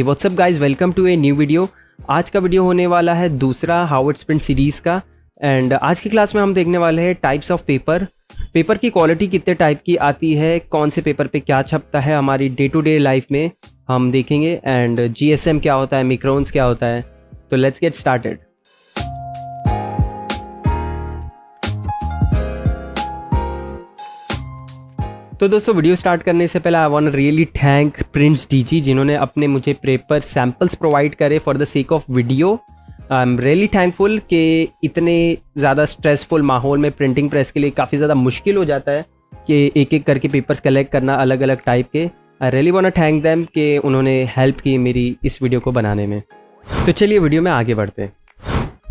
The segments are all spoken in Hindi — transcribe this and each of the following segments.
Hey what's up guys, welcome to a new video. आज का वीडियो होने वाला है दूसरा हार्वर्ड स्प्रिंट सीरीज़ का। एंड आज की क्लास में हम देखने वाले हैं टाइप्स ऑफ पेपर की क्वालिटी कितने टाइप की आती है, कौन से पेपर पे क्या छपता है हमारी डे टू डे लाइफ में हम देखेंगे। एंड जीएसएम क्या होता है, मिक्रोन्स क्या होता है। तो लेट्स गेट स्टार्टेड। तो दोस्तों, वीडियो स्टार्ट करने से पहले I want really thank Prince DG जिन्होंने अपने मुझे पेपर सैम्पल्स प्रोवाइड करे for the sake of video. I am really thankful कि इतने ज़्यादा स्ट्रेसफुल माहौल में प्रिंटिंग प्रेस के लिए काफ़ी ज़्यादा मुश्किल हो जाता है कि एक एक करके पेपर्स कलेक्ट करना अलग अलग टाइप के। I really want to thank them कि उन्होंने हेल्प की मेरी इस वीडियो को बनाने में। तो चलिए वीडियो में आगे बढ़ते हैं।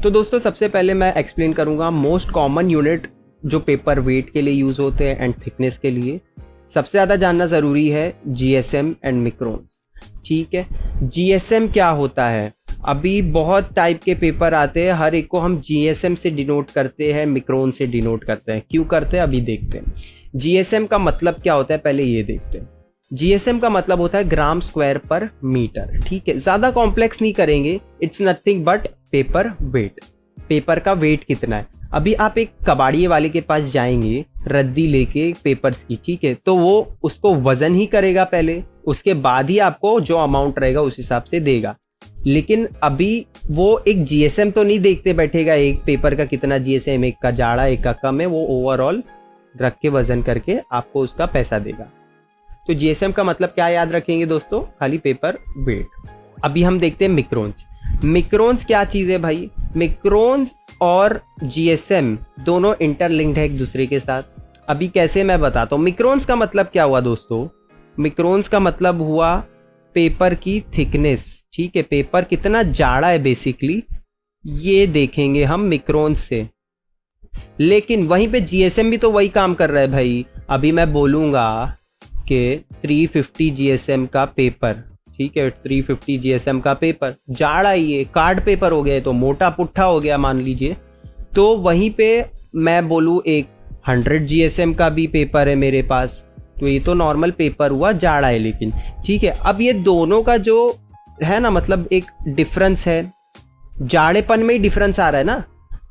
तो दोस्तों, सबसे पहले मैं एक्सप्लेन करूँगा मोस्ट कॉमन यूनिट जो पेपर वेट के लिए यूज़ होते हैं एंड थिकनेस के लिए। सबसे ज़्यादा जानना ज़रूरी है जीएसएम एंड मिक्रोन्स। ठीक है, जीएसएम क्या होता है? अभी बहुत टाइप के पेपर आते हैं, हर एक को हम जीएसएम से डिनोट करते हैं, मिक्रोन से डिनोट करते हैं। क्यों करते हैं अभी देखते हैं। जीएसएम का मतलब क्या होता है पहले ये देखते हैं। जीएसएम का मतलब होता है ग्राम स्क्वायर पर मीटर। ठीक है, ज़्यादा कॉम्प्लेक्स नहीं करेंगे, it's nothing but paper weight. Paper का वेट कितना है। अभी आप एक कबाड़िए वाले के पास जाएंगे रद्दी लेके पेपर्स की, ठीक है, तो वो उसको वजन ही करेगा पहले, उसके बाद ही आपको जो अमाउंट रहेगा उस हिसाब से देगा। लेकिन अभी वो एक जीएसएम तो नहीं देखते बैठेगा, एक पेपर का कितना जीएसएम, एक का जाड़ा एक का कम है, वो ओवरऑल रख के वजन करके आपको उसका पैसा देगा। तो जीएसएम का मतलब क्या याद रखेंगे दोस्तों? खाली पेपर वेट। अभी हम देखते हैं मिक्रोन्स। मिक्रोन्स क्या चीज़ है भाई? मिक्रोन्स और जीएसएम दोनों इंटरलिंक्ड है एक दूसरे के साथ। अभी कैसे मैं बताता हूँ। मिक्रोन्स का मतलब क्या हुआ दोस्तों? मिक्रोन्स का मतलब हुआ पेपर की थिकनेस। ठीक है, पेपर कितना जाड़ा है बेसिकली ये देखेंगे हम मिक्रोन्स से। लेकिन वहीं पे जीएसएम भी तो वही काम कर रहा है भाई। अभी मैं बोलूँगा कि 350 जीएसएम का पेपर, ठीक है, 350 जीएसएम का पेपर जाड़ा, ये कार्ड पेपर हो गया, तो मोटा पुट्ठा हो गया मान लीजिए। तो वहीं पे मैं बोलूँ एक 100 जीएसएम का भी पेपर है मेरे पास, तो ये तो नॉर्मल पेपर हुआ, जाड़ा है लेकिन। ठीक है, अब ये दोनों का जो है ना, मतलब एक डिफरेंस है, जाड़ेपन में ही डिफरेंस आ रहा है ना।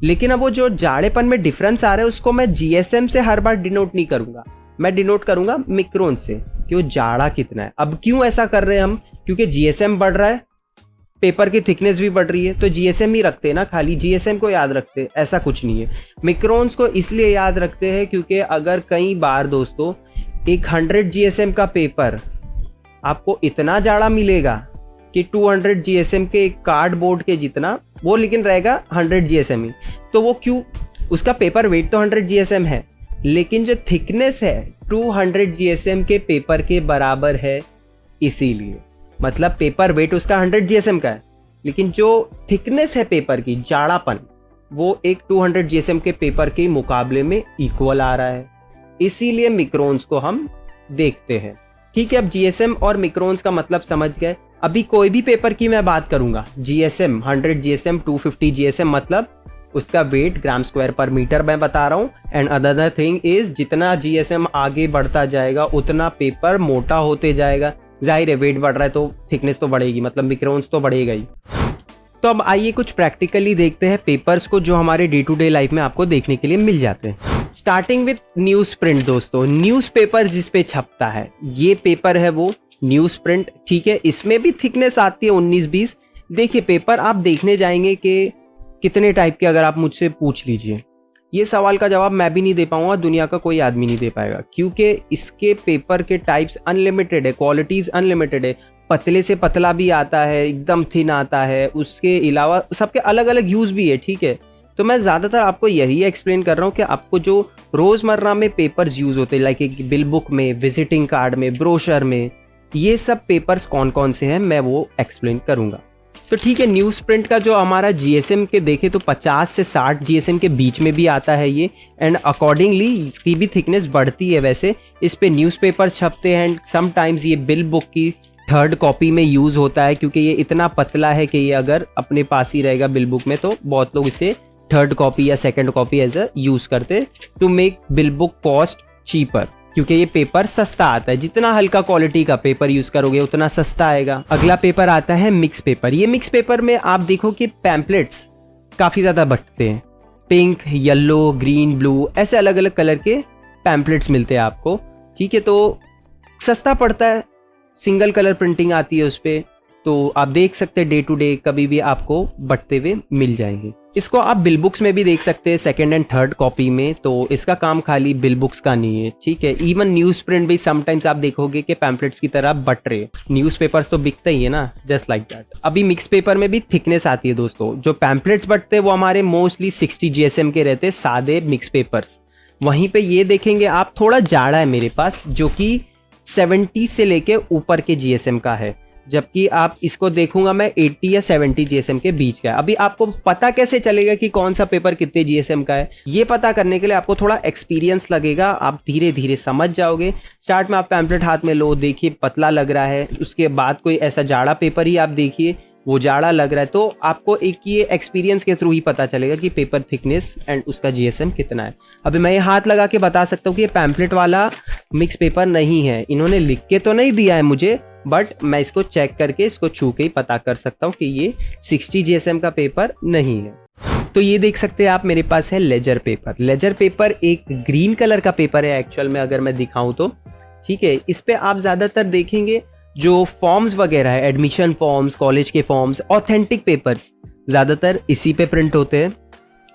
लेकिन अब वो जो जाड़ेपन में डिफरेंस आ रहा है उसको मैं जीएसएम से हर बार डिनोट नहीं करूंगा, मैं डिनोट करूंगा मिक्रोन से कि वो जाड़ा कितना है। अब क्यों ऐसा कर रहे हैं हम? क्योंकि जीएसएम बढ़ रहा है, पेपर की थिकनेस भी बढ़ रही है, तो जीएसएम ही रखते हैं ना, खाली जीएसएम को याद रखते हैं, ऐसा कुछ नहीं है। मिक्रोन्स को इसलिए याद रखते हैं क्योंकि अगर कई बार दोस्तों एक 100 जीएसएम का पेपर आपको इतना जाड़ा मिलेगा कि 200 जीएसएम के कार्डबोर्ड के जितना वो लेकिन रहेगा 100 जीएसएम ही। तो वो क्यों? उसका पेपर वेट तो 100 जीएसएम है, लेकिन जो थिकनेस है 200 जीएसएम के पेपर के बराबर है, इसीलिए मतलब पेपर वेट उसका 100 जीएसएम का है, लेकिन जो थिकनेस है पेपर की, जाड़ापन, वो एक 200 जीएसएम के पेपर के मुकाबले में इक्वल आ रहा है। इसीलिए मिक्रोन्स को हम देखते हैं। ठीक है, अब जीएसएम और मिक्रोन्स का मतलब समझ गए। अभी कोई भी पेपर की मैं बात करूंगा, जीएसएम 100 जीएसएम 250 जीएसएम मतलब उसका वेट ग्राम स्क्वायर पर मीटर मैं बता रहा हूँ। एंड अदर थिंग इज जितना जीएसएम आगे बढ़ता जाएगा उतना पेपर मोटा होते जाएगा। जाहिर है वेट बढ़ रहा है तो थिकनेस तो बढ़ेगी, मतलब मिक्रोन्स तो बढ़ेगा ही। तो अब आइए कुछ प्रैक्टिकली देखते हैं पेपर्स को जो हमारे डे टू डे लाइफ में आपको देखने के लिए मिल जाते हैं। स्टार्टिंग विथ न्यूज प्रिंट दोस्तों। न्यूज पेपर जिस पे छपता है, ये पेपर है वो न्यूज प्रिंट। ठीक है, इसमें भी थिकनेस आती है 19-20। देखिए, पेपर आप देखने जाएंगे कि कितने टाइप के, अगर आप मुझसे पूछ लीजिए, ये सवाल का जवाब मैं भी नहीं दे पाऊंगा, दुनिया का कोई आदमी नहीं दे पाएगा, क्योंकि इसके पेपर के टाइप्स अनलिमिटेड है, क्वालिटीज अनलिमिटेड है। पतले से पतला भी आता है, एकदम थिन आता है, उसके अलावा सबके अलग अलग यूज भी है। ठीक है, तो मैं ज़्यादातर आपको यही एक्सप्लेन कर रहा हूँ कि आपको जो रोज़मर्रा में पेपर्स यूज़ होते हैं, लाइक एक बिल बुक में, विजिटिंग कार्ड में, ब्रोशर में, ये सब पेपर्स कौन कौन से हैं मैं वो एक्सप्लेन करूँगा। तो ठीक है, न्यूज़ प्रिंट का जो हमारा जीएसएम के देखे तो 50 से 60 जीएसएम के बीच में भी आता है ये। एंड अकॉर्डिंगली इसकी भी थिकनेस बढ़ती है। वैसे इस पे न्यूज़पेपर छपते हैं एंड समटाइम्स ये बिल बुक की 3rd कॉपी में यूज़ होता है, क्योंकि ये इतना पतला है कि ये अगर अपने पास ही रहेगा बिल बुक में तो बहुत लोग इसे 3rd कॉपी या 2nd copy as a use करते to make bill book cost cheaper. क्योंकि ये पेपर सस्ता आता है। जितना हल्का क्वालिटी का पेपर यूज करोगे उतना सस्ता आएगा। अगला पेपर आता है मिक्स पेपर। ये मिक्स पेपर में आप देखो कि पैम्पलेट्स काफी ज्यादा बंटते हैं। पिंक, येलो, ग्रीन, ब्लू ऐसे अलग अलग कलर के पैम्पलेट्स मिलते हैं आपको, ठीक है। तो सस्ता पड़ता है, सिंगल कलर प्रिंटिंग आती है उस पर, तो आप देख सकते हैं डे टू डे कभी भी आपको बटते हुए मिल जाएंगे। इसको आप बिल बुक्स में भी देख सकते हैं, सेकंड एंड थर्ड कॉपी में। तो इसका काम खाली बिल बुक्स का नहीं है, ठीक है। इवन न्यूज़ प्रिंट भी समटाइम्स आप देखोगे कि पैम्पलेट्स की तरह बट रहे। न्यूज़ पेपर्स तो बिकते ही है ना, जस्ट लाइक दैट। अभी मिक्स पेपर में भी थिकनेस आती है दोस्तों। जो पैम्पलेट्स बटते हैं वो हमारे मोस्टली 60 GSM के रहते हैं, सादे मिक्स पेपर्स। वहीं पे ये देखेंगे आप थोड़ा जाड़ा है मेरे पास, जो कि 70 से लेके ऊपर के GSM का है, जबकि आप इसको देखूंगा मैं 80 या 70 GSM के बीच का है। अभी आपको पता कैसे चलेगा कि कौन सा पेपर कितने GSM का है? ये पता करने के लिए आपको थोड़ा एक्सपीरियंस लगेगा, आप धीरे धीरे समझ जाओगे। स्टार्ट में आप पैम्पलेट हाथ में लो, देखिए पतला लग रहा है, उसके बाद कोई ऐसा जाड़ा पेपर ही आप देखिए वो जाड़ा लग रहा है, तो आपको एक ये एक्सपीरियंस के थ्रू ही पता चलेगा कि पेपर थिकनेस एंड उसका GSM कितना है। अभी मैं ये हाथ लगा के बता सकता हूँ कि ये पैम्पलेट वाला मिक्स पेपर नहीं है। इन्होंने लिख के तो नहीं दिया है मुझे, बट मैं इसको चेक करके, इसको छू के ही पता कर सकता हूँ कि ये 60 GSM का पेपर नहीं है। तो ये देख सकते हैं आप, मेरे पास है लेजर पेपर। लेजर पेपर एक ग्रीन कलर का पेपर है एक्चुअल में, अगर मैं दिखाऊं तो, ठीक है। इस पे आप ज्यादातर देखेंगे जो फॉर्म्स वगैरह है, एडमिशन फॉर्म्स, कॉलेज के फॉर्म्स, ऑथेंटिक पेपर्स ज़्यादातर इसी पे प्रिंट होते हैं।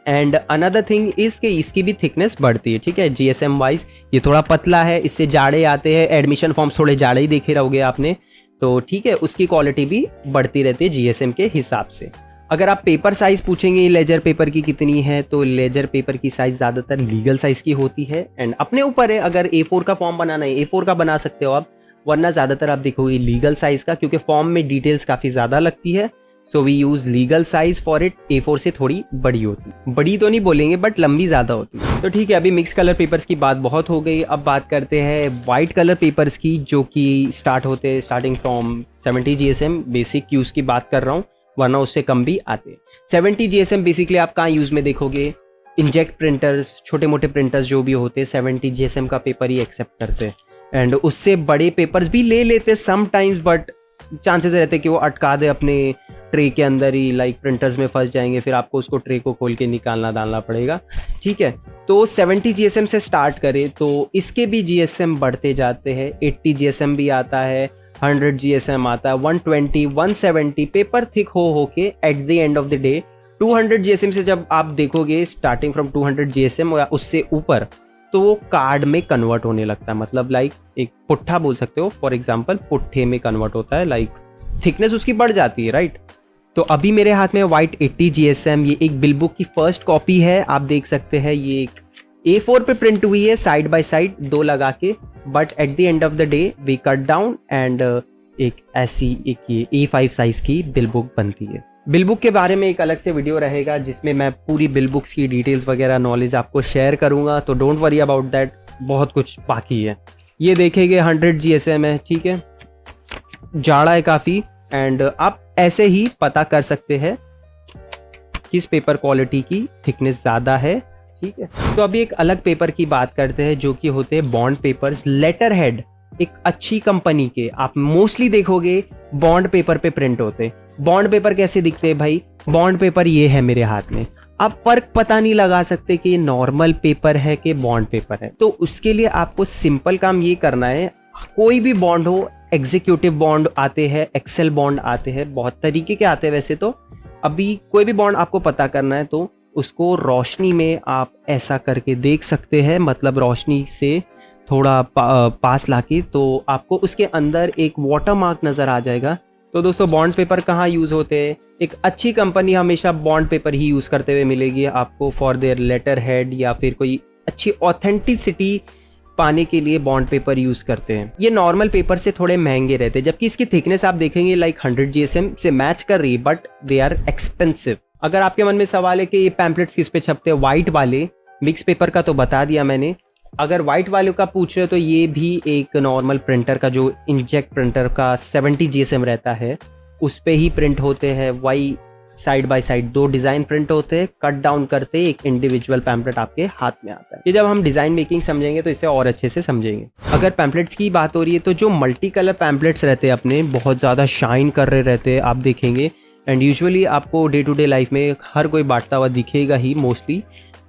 एंड अनदर थिंग इज कि इसकी भी थिकनेस बढ़ती है, ठीक है। GSM वाइज ये थोड़ा पतला है, इससे जाड़े आते हैं। एडमिशन फॉर्म्स थोड़े जाड़े ही देखे रहोगे आपने, तो ठीक है, उसकी क्वालिटी भी बढ़ती रहती है GSM के हिसाब से। अगर आप पेपर साइज पूछेंगे लेजर पेपर की कितनी है, तो लेजर पेपर की साइज ज़्यादातर लीगल साइज की होती है। एंड अपने ऊपर है, अगर A4 का फॉर्म बनाना है A4 का बना सकते हो आप, वरना ज़्यादातर आप देखोगे लीगल साइज का, क्योंकि फॉर्म में डिटेल्स काफ़ी ज़्यादा लगती है। So we use legal size for it. A4 से थोड़ी बड़ी होती है, बड़ी तो नहीं बोलेंगे बट लंबी ज़्यादा होती है। तो ठीक है, अभी मिक्स कलर पेपर्स की बात बहुत हो गई। अब बात करते हैं वाइट कलर पेपर्स की, जो कि स्टार्ट होते हैं starting from 70 GSM। Basic use की बात कर रहा हूँ, वरना उससे कम भी आते हैं। 70 GSM बेसिकली आप कहाँ यूज़ में देखोगे? इंजेक्ट प्रिंटर्स, छोटे मोटे प्रिंटर्स जो भी होते हैं 70 GSM का पेपर ही एक्सेप्ट करते हैं। एंड उससे बड़े पेपर्स भी ले लेते सम टाइम्स, बट चांसेस रहते कि वो अटका दे अपने ट्रे के अंदर ही, लाइक प्रिंटर्स में फंस जाएंगे, फिर आपको उसको ट्रे को खोल के निकालना डालना पड़ेगा, ठीक है। तो 70 GSM से स्टार्ट करें तो इसके भी GSM बढ़ते जाते हैं। 80 GSM भी आता है, 100 GSM आता है, 120, 170 पेपर थिक हो के eight the end of the day 200 GSM से जब आप देखोगे, स्टार्टिंग फ्रॉम 200 GSM या उससे ऊपर, तो वो कार्ड में कन्वर्ट होने लगता है। मतलब लाइक एक पुट्ठा बोल सकते हो, फॉर एग्जांपल पुट्ठे में कन्वर्ट होता है, लाइक थिकनेस उसकी बढ़ जाती है, राइट। तो अभी मेरे हाथ में वाइट 80 GSM, ये एक बिल बुक की फर्स्ट कॉपी है। आप देख सकते हैं ये एक A4 पे प्रिंट हुई है, साइड बाय साइड दो लगा के, but at the end of the day we cut down and एक ऐसी एक ये A5 साइज की बिल बुक बनती है। बिल बुक के बारे में एक अलग से वीडियो रहेगा जिसमें मैं पूरी बिल बुक्स की डिटेल्स वगैरह नॉलेज आपको शेयर करूंगा, तो डोंट वरी अबाउट दैट, बहुत कुछ बाकी है। ये देखेंगे 100 GSM है, ठीक है, जाड़ा है काफ़ी। एंड आप ऐसे ही पता कर सकते हैं किस पेपर क्वालिटी की थिकनेस ज़्यादा है, ठीक है। तो अभी एक अलग पेपर की बात करते हैं जो कि होते हैं बॉन्ड पेपर्स। लेटर हेड एक अच्छी कंपनी के आप मोस्टली देखोगे बॉन्ड पेपर पे प्रिंट होते हैं। बॉन्ड पेपर कैसे दिखते हैं भाई? बॉन्ड पेपर ये है मेरे हाथ में, आप फर्क पता नहीं लगा सकते कि ये नॉर्मल पेपर है कि बॉन्ड पेपर है। तो उसके लिए आपको सिंपल काम ये करना है, कोई भी बॉन्ड हो, एग्जीक्यूटिव बॉन्ड आते हैं, एक्सेल बॉन्ड आते हैं, बहुत तरीके के आते हैं वैसे तो। अभी कोई भी बॉन्ड आपको पता करना है तो उसको रोशनी में आप ऐसा करके देख सकते हैं, मतलब रोशनी से थोड़ा पास लाके, तो आपको उसके अंदर एक वाटर मार्क नज़र आ जाएगा। तो दोस्तों बॉन्ड पेपर कहाँ यूज़ होते हैं? एक अच्छी कंपनी हमेशा बॉन्ड पेपर ही यूज़ करते हुए मिलेगी आपको फॉर देयर लेटर हेड, या फिर कोई अच्छी ऑथेंटिसिटी पाने के लिए बॉन्ड पेपर यूज़ करते हैं। ये नॉर्मल पेपर से थोड़े महंगे रहते हैं, जबकि इसकी थिकनेस आप देखेंगे लाइक 100 GSM से मैच कर रही है, बट दे आर एक्सपेंसिव। अगर आपके मन में सवाल है कि ये पैम्पलेट्स किस पे छपते हैं, वाइट वाले मिक्स पेपर का तो बता दिया मैंने। अगर वाइट वाले का पूछ रहे हो तो ये भी एक नॉर्मल प्रिंटर का, जो इंजेक्ट प्रिंटर का 70 GSM रहता है, उस पे ही प्रिंट होते हैं। वही side by side 2 design print होते हैं, कट डाउन करते एक इंडिविजुअल पैम्पलेट आपके हाथ में आता है। ये जब हम डिज़ाइन मेकिंग समझेंगे तो इसे और अच्छे से समझेंगे। अगर पैम्पलेट्स की बात हो रही है तो जो मल्टी कलर पैम्पलेट्स रहते हैं अपने, बहुत ज़्यादा शाइन कर रहे रहते हैं, आप देखेंगे एंड यूजुअली आपको डे टू डे लाइफ में हर कोई बांटता हुआ दिखेगा ही मोस्टली।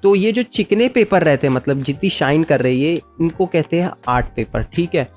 तो ये जो चिकने पेपर रहते हैं, मतलब जितनी शाइन कर रही है, इनको कहते हैं आर्ट पेपर, ठीक है।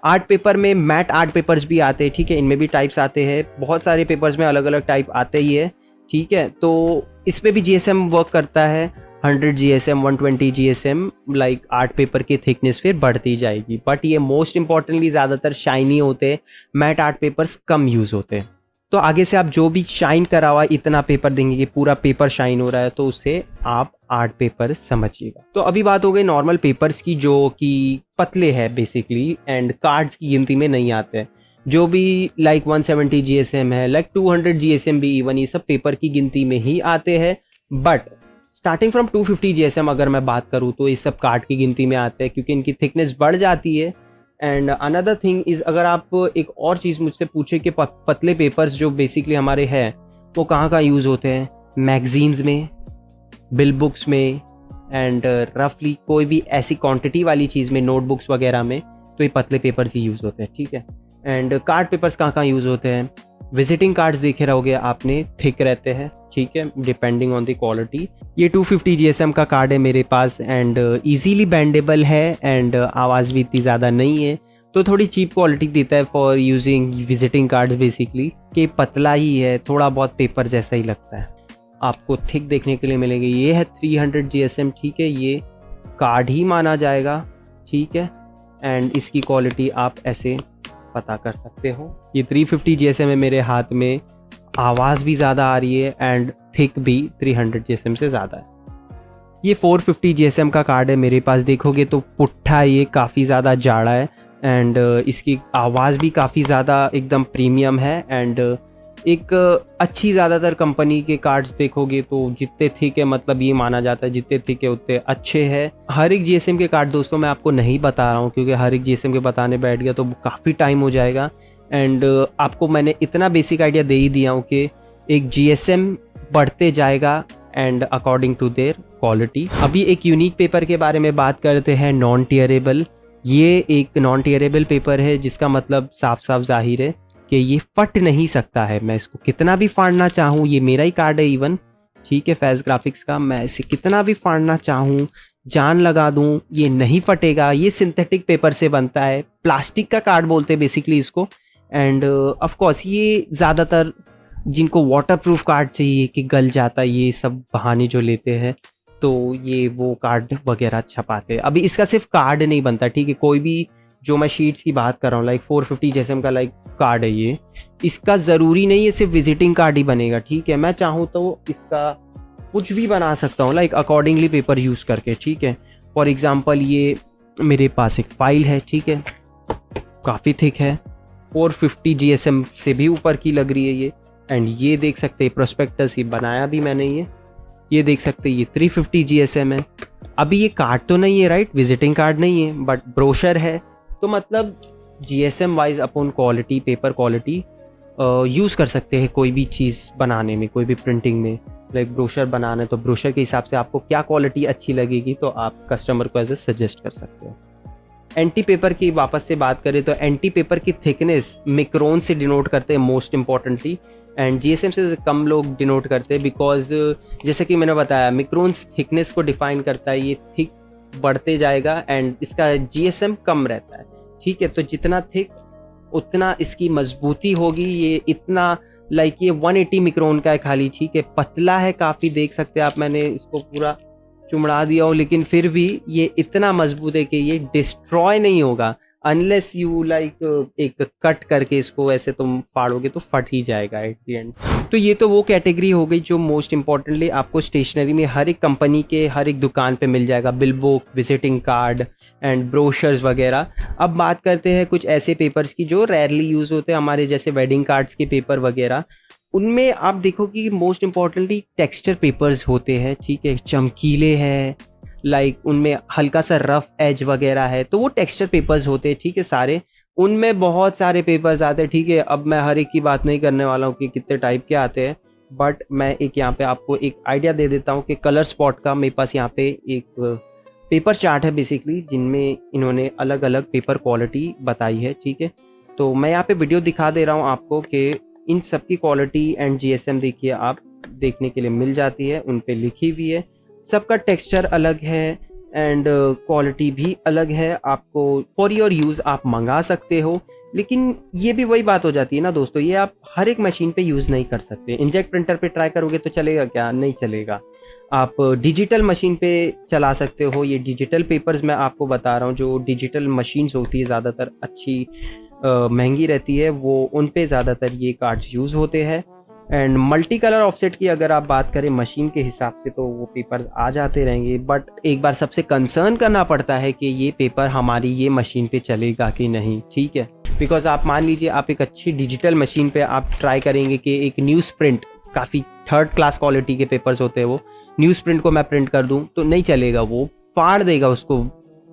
आर्ट पेपर में मैट आर्ट पेपर्स भी आते हैं, ठीक है, इनमें भी टाइप्स आते हैं, बहुत सारे पेपर्स में अलग अलग टाइप आते ही है, ठीक है। तो इसमें भी जीएसएम वर्क करता है, 100 GSM, 120 GSM, like art paper की थिकनेस फिर बढ़ती जाएगी। बट ये मोस्ट इंपॉर्टेंटली ज़्यादातर शाइनी होते हैं, मैट आर्ट पेपर्स कम यूज़ होते हैं। तो आगे से आप जो भी शाइन करा हुआ इतना पेपर देंगे कि पूरा पेपर शाइन हो रहा है, तो उसे आप आर्ट पेपर समझिएगा। तो अभी बात हो गई नॉर्मल पेपर्स की, जो कि पतले हैं बेसिकली एंड कार्ड्स की गिनती में नहीं आते हैं। जो भी लाइक 170 जीएसएम है, लाइक 200 जीएसएम भी इवन, ये सब पेपर की गिनती में ही आते हैं। बट स्टार्टिंग फ्रॉम 250 जीएसएम अगर मैं बात करूँ तो ये सब कार्ड की गिनती में आते हैं, क्योंकि इनकी थिकनेस बढ़ जाती है। एंड अनदर थिंग इज़, अगर आप एक और चीज़ मुझसे पूछे कि पतले पेपर्स जो बेसिकली हमारे हैं वो कहाँ कहाँ यूज़ होते हैं, मैगजीन्स में, बिल बुक्स में, एंड रफली कोई भी ऐसी क्वांटिटी वाली चीज़ में, नोटबुक्स वगैरह में, तो ये पतले पेपर्स ही यूज़ होते हैं, ठीक है। एंड कार्ड पेपर्स कहाँ कहाँ यूज़ होते हैं, विजिटिंग कार्ड्स देखे रहोगे आपने, थिक रहते हैं, ठीक है, डिपेंडिंग ऑन द क्वालिटी। ये 250 जीएसएम का कार्ड है मेरे पास एंड इजीली बेंडेबल है एंड आवाज़ भी इतनी ज़्यादा नहीं है, तो थोड़ी चीप क्वालिटी देता है for using visiting cards basically, कि पतला ही है, थोड़ा बहुत पेपर जैसा ही लगता है। आपको थिक देखने के लिए मिलेंगे। ये है 300 जीएसएम, ठीक है, ये कार्ड ही माना जाएगा, ठीक है, एंड इसकी क्वालिटी आप ऐसे पता कर सकते हो। ये 350 जीएसएम है मेरे हाथ में, आवाज़ भी ज़्यादा आ रही है एंड थिक भी 300 जीएसएम से ज़्यादा है। ये 450 जीएसएम का कार्ड है मेरे पास, देखोगे तो पुट्ठा ये काफ़ी ज़्यादा जाड़ा है एंड इसकी आवाज़ भी काफ़ी ज़्यादा एकदम प्रीमियम है एंड एक अच्छी, ज़्यादातर कंपनी के कार्ड्स देखोगे तो जितने थिक है, मतलब ये माना जाता है जितने थिक है उतने अच्छे हैं। हर एक जीएसएम के कार्ड दोस्तों मैं आपको नहीं बता रहा हूँ, क्योंकि हर एक जीएसएम के बताने बैठ गया तो काफ़ी टाइम हो जाएगा एंड आपको मैंने इतना बेसिक आइडिया दे ही दिया हूँ कि एक जीएसएम बढ़ते जाएगा and according to their quality. अभी एक यूनिक पेपर के बारे में बात करते हैं, नॉन टीयरेबल। ये एक नॉन टीयरेबल पेपर है, जिसका मतलब साफ साफ जाहिर है कि ये फट नहीं सकता है। मैं इसको कितना भी फाड़ना चाहूँ, ये मेरा ही कार्ड है इवन, ठीक है, फैज़ ग्राफिक्स का, मैं इसे कितना भी फाड़ना चाहूँ, जान लगा दूँ, ये नहीं फटेगा। ये सिंथेटिक पेपर से बनता है, प्लास्टिक का कार्ड बोलते हैं बेसिकली इसको। एंड ऑफ कोर्स ये ज़्यादातर जिनको वाटरप्रूफ कार्ड चाहिए कि गल जाता है, ये सब बहाने जो लेते हैं, तो ये वो कार्ड वगैरह छपाते हैं। अभी इसका सिर्फ कार्ड नहीं बनता, ठीक है, कोई भी जो मैं शीट्स की बात कर रहा हूँ, लाइक 450 जीएसएम का लाइक कार्ड है ये, इसका ज़रूरी नहीं है सिर्फ विजिटिंग कार्ड ही बनेगा, ठीक है। मैं चाहूँ तो इसका कुछ भी बना सकता हूँ, लाइक अकॉर्डिंगली पेपर यूज़ करके, ठीक है। फॉर एग्जांपल ये मेरे पास एक फाइल है, ठीक है, काफ़ी थिक है, 450 जीएसएम से भी ऊपर की लग रही है ये। एंड ये देख सकते हैं प्रोस्पेक्टस, ये बनाया भी मैंने, ये देख सकते हैं, ये 350 जीएसएम है। अभी ये कार्ड तो नहीं है, राइट, विजिटिंग कार्ड नहीं है, बट ब्रोशर है। तो मतलब जीएसएम वाइज अपन क्वालिटी, पेपर क्वालिटी यूज़ कर सकते हैं कोई भी चीज़ बनाने में, कोई भी प्रिंटिंग में। लाइक ब्रोशर बनाना है तो ब्रोशर के हिसाब से आपको क्या क्वालिटी अच्छी लगेगी, तो आप कस्टमर को एज ए सजेस्ट कर सकते हो। एंटी पेपर की वापस से बात करें तो एंटी पेपर की थिकनेस मिक्रोन से डिनोट करते हैं मोस्ट इंपॉर्टेंटली, एंड जीएसएम से कम लोग डिनोट करते हैं, बिकॉज जैसे कि मैंने बताया मिक्रोन्स थिकनेस को डिफाइन करता है। ये थिक बढ़ते जाएगा एंड इसका जीएसएम कम रहता है, ठीक है। तो जितना थिक उतना इसकी मजबूती होगी। ये इतना लाइक ये 180 मिक्रोन का है खाली, ठीक है, पतला है काफ़ी, देख सकते हैं आप, मैंने इसको पूरा चुमड़ा दिया हो, लेकिन फिर भी ये इतना मजबूत है कि ये डिस्ट्रॉय नहीं होगा अनलेस यू लाइक एक कट करके इसको ऐसे तुम फाड़ोगे तो फट ही जाएगा एट द एंड। तो ये तो वो कैटेगरी हो गई जो मोस्ट इंपॉर्टेंटली आपको स्टेशनरी में हर एक कंपनी के हर एक दुकान पे मिल जाएगा, bill book, visiting card and brochures वगैरह। अब बात करते हैं कुछ ऐसे पेपर्स की जो रेयरली यूज़ होते हैं हमारे, जैसे वेडिंग कार्ड्स के पेपर वगैरह। उनमें आप देखो कि मोस्ट इंपॉर्टेंटली टेक्सचर पेपर्स होते हैं, ठीक है, चमकीले हैं, लाइक उनमें हल्का सा रफ एज वगैरह है, तो वो टेक्सचर पेपर्स होते हैं, ठीक है सारे। उनमें बहुत सारे पेपर्स आते हैं, ठीक है। अब मैं हर एक की बात नहीं करने वाला हूँ कि कितने टाइप के आते हैं, बट मैं एक यहाँ पे आपको एक आइडिया दे देता हूँ कि कलर स्पॉट का मेरे पास यहाँ पे एक पेपर चार्ट है बेसिकली, जिनमें इन्होंने अलग अलग पेपर क्वालिटी बताई है, ठीक है। तो मैं यहाँ पे वीडियो दिखा दे रहा हूँ आपको कि इन सब की क्वालिटी एंड जीएसएम देखिए आप देखने के लिए मिल जाती है, उन पे लिखी हुई है। सबका टेक्सचर अलग है एंड क्वालिटी भी अलग है। आपको फॉर योर यूज़ आप मंगा सकते हो, लेकिन ये भी वही बात हो जाती है ना दोस्तों, ये आप हर एक मशीन पे यूज़ नहीं कर सकते। इंजेक्ट प्रिंटर पे ट्राई करोगे तो चलेगा क्या? नहीं चलेगा। आप डिजिटल मशीन पे चला सकते हो। ये डिजिटल पेपर्स मैं आपको बता रहा हूँ, जो डिजिटल मशीन्स होती है ज़्यादातर अच्छी महंगी रहती है, वो उन पे ज़्यादातर ये कार्ड्स यूज़ होते हैं। एंड मल्टी कलर ऑफसेट की अगर आप बात करें मशीन के हिसाब से तो वो पेपर्स आ जाते रहेंगे, बट एक बार सबसे कंसर्न करना पड़ता है कि ये पेपर हमारी ये मशीन पे चलेगा कि नहीं, ठीक है। बिकॉज आप मान लीजिए आप एक अच्छी डिजिटल मशीन पे आप ट्राई करेंगे कि एक न्यूज़ प्रिंट, काफ़ी थर्ड क्लास क्वालिटी के पेपर्स होते हैं वो, न्यूज़ प्रिंट को मैं प्रिंट कर दूं तो नहीं चलेगा, वो फाड़ देगा उसको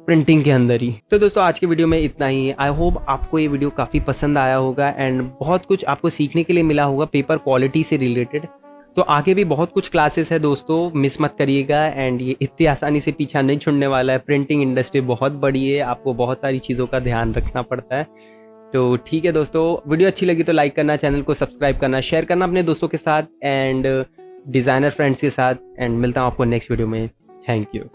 प्रिंटिंग के अंदर ही। तो दोस्तों आज के वीडियो में इतना ही है। आई होप आपको ये वीडियो काफ़ी पसंद आया होगा एंड बहुत कुछ आपको सीखने के लिए मिला होगा पेपर क्वालिटी से रिलेटेड। तो आगे भी बहुत कुछ क्लासेस है दोस्तों, मिस मत करिएगा। एंड ये इतनी आसानी से पीछा नहीं छुड़ने वाला है। प्रिंटिंग इंडस्ट्री बहुत बड़ी है, आपको बहुत सारी चीज़ों का ध्यान रखना पड़ता है। तो ठीक है दोस्तों, वीडियो अच्छी लगी तो लाइक करना, चैनल को सब्सक्राइब करना, शेयर करना अपने दोस्तों के साथ एंड डिज़ाइनर फ्रेंड्स के साथ। एंड मिलता हूँ आपको नेक्स्ट वीडियो में। Thank you.